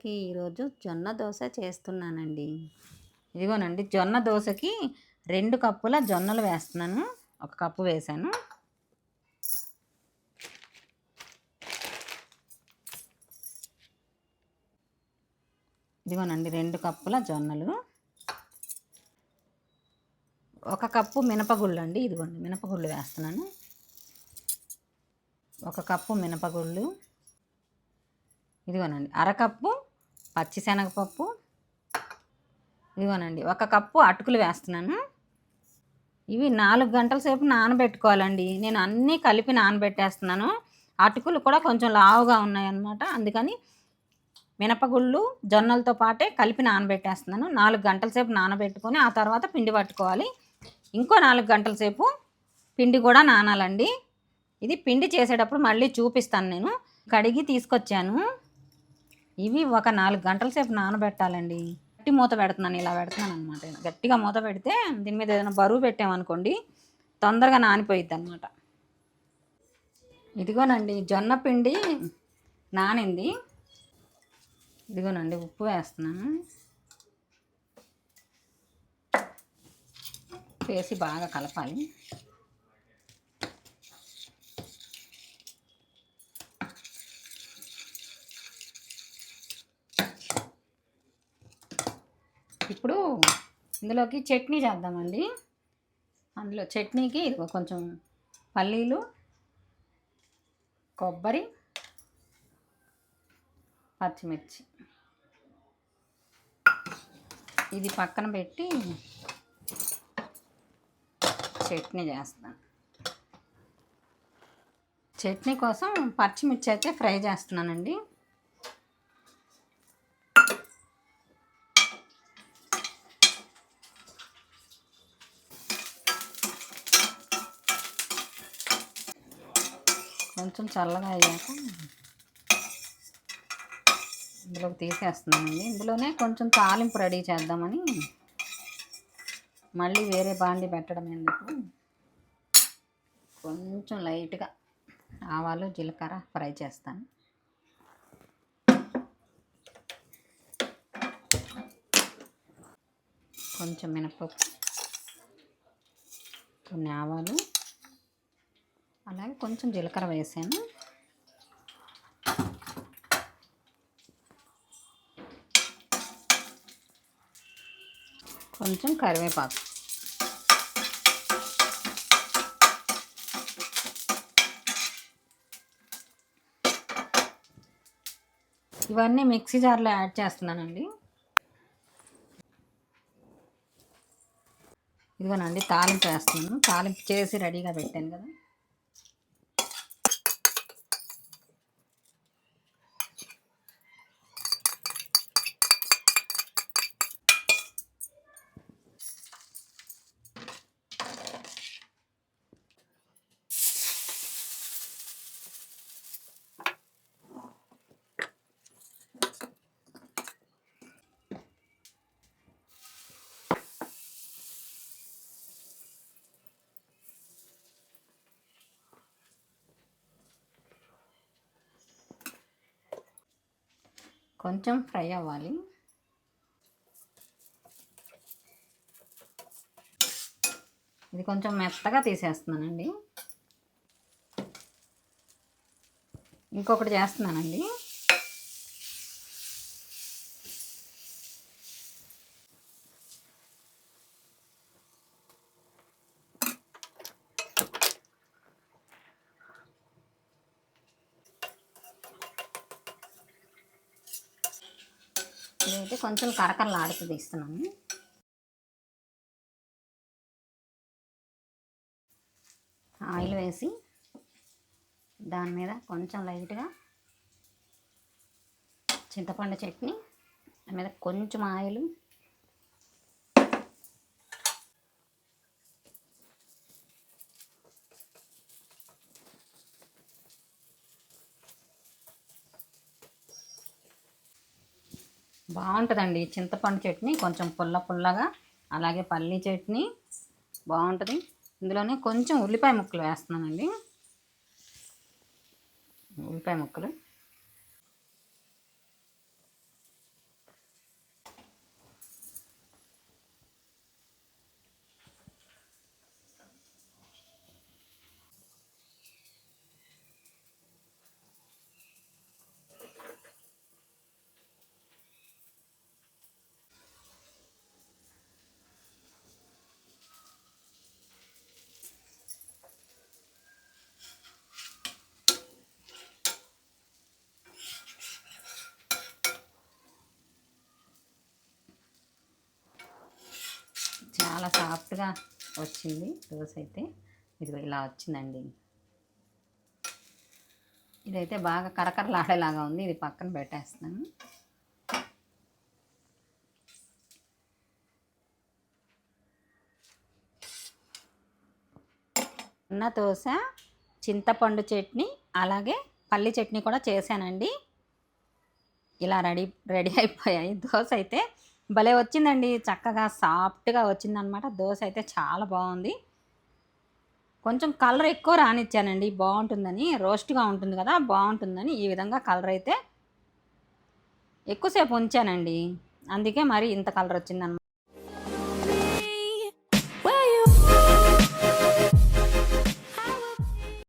పిల్లలకి ఈరోజు జొన్న దోశ చేస్తున్నానండి. ఇదిగోనండి జొన్న దోశకి 2 కప్పుల జొన్నలు వేస్తున్నాను. 1 కప్పు వేసాను. ఇదిగోనండి 2 కప్పుల జొన్నలు. 1 కప్పు మినపగుళ్ళు అండి. ఇదిగోండి మినపగుళ్ళు వేస్తున్నాను. 1 కప్పు మినపగుళ్ళు. ఇదిగోనండి అరకప్పు పచ్చిశనగపప్పు. ఇదిగోనండి 1 కప్పు అటుకులు వేస్తున్నాను. ఇవి 4 గంటల సేపు నానబెట్టుకోవాలండి. నేను అన్నీ కలిపి నానబెట్టేస్తున్నాను. అటుకులు కూడా కొంచెం లావుగా ఉన్నాయన్నమాట. అందుకని మినపగుళ్ళు జొన్నలతో పాటే కలిపి నానబెట్టేస్తున్నాను. 4 గంటల సేపు నానబెట్టుకొని ఆ తర్వాత పిండి పట్టుకోవాలి. ఇంకో 4 గంటల సేపు పిండి కూడా నానాలండి. ఇది పిండి చేసేటప్పుడు మళ్ళీ చూపిస్తాను. నేను కడిగి తీసుకొచ్చాను. ఇవి ఒక 4 గంటల సేపు నానబెట్టాలండి. గట్టి మూత పెడుతున్నాను, ఇలా పెడుతున్నాను అనమాట. గట్టిగా మూత పెడితే దీని మీద ఏదైనా బరువు పెట్టామనుకోండి తొందరగా నానిపోయిద్ది అనమాట. ఇదిగోనండి జొన్న పిండి నానింది. ఇదిగోనండి ఉప్పు వేస్తున్నాను. వేసి బాగా కలపాలి. ఇప్పుడు ఇందులోకి చట్నీ చేద్దామండి. అందులో చట్నీకి ఇదిగో కొంచెం పల్లీలు, కొబ్బరి, పచ్చిమిర్చి ఇది పక్కన పెట్టి చట్నీ చేస్తాను. చట్నీ కోసం పచ్చిమిర్చి అయితే ఫ్రై చేస్తున్నానండి. కొంచెం చల్లగా అయ్యాక ఇందులోకి తీసేస్తున్నానండి. ఇందులోనే కొంచెం తాలింపు రెడీ చేద్దామని మళ్ళీ వేరే బాండి పెట్టడం ఎందుకు, కొంచెం లైట్గా ఆవాలు జీలకర్ర ఫ్రై చేస్తాను. కొంచెం మినపప్పు, కొన్ని ఆవాలు, అలాగే కొంచెం జీలకర్ర వేసాను. కొంచెం కరివేపాకు. ఇవన్నీ మిక్సీ జార్లో యాడ్ చేస్తున్నానండి. ఇదిగోనండి తాలింపు వేస్తున్నాను. తాలింపు చేసి రెడీగా పెట్టాను కదా. కొంచెం ఫ్రై అవ్వాలి. ఇది కొంచెం మెత్తగా తీసేస్తున్నానండి. ఇంకొకటి చేస్తున్నానండి. ఇదైతే కొంచెం కరకరలాడుతూ తీస్తున్నాను. ఆయిల్ వేసి దాని మీద కొంచెం లైట్గా చింతపండు చట్నీ, దాని మీద కొంచెం ఆయిల్, బాగుంటుందండి చింతపండు చట్నీ. కొంచెం పుల్ల పుల్లగా, అలాగే పల్లీ చట్నీ బాగుంటుంది. ఇందులోనే కొంచెం ఉల్లిపాయ ముక్కలు వేస్తున్నానండి. ఉల్లిపాయ ముక్కలు చాలా సాఫ్ట్గా వచ్చింది దోశ అయితే. ఇదిగో ఇలా వచ్చిందండి. ఇదైతే బాగా కరకరలాడేలాగా ఉంది. ఇది పక్కన పెట్టేస్తాను. అన్న దోశ, చింతపండు చట్నీ, అలాగే పల్లి చట్నీ కూడా చేశానండి. ఇలా రెడీ అయిపోయాయి. దోశ అయితే భలే వచ్చిందండి. చక్కగా సాఫ్ట్గా వచ్చిందనమాట. దోశ అయితే చాలా బాగుంది. కొంచెం కలర్ ఎక్కువ రానిచ్చానండి, బాగుంటుందని. రోస్ట్గా ఉంటుంది కదా, బాగుంటుందని ఈ విధంగా కలర్ అయితే ఎక్కువసేపు ఉంచానండి. అందుకే మరి ఇంత కలర్ వచ్చిందనమాట.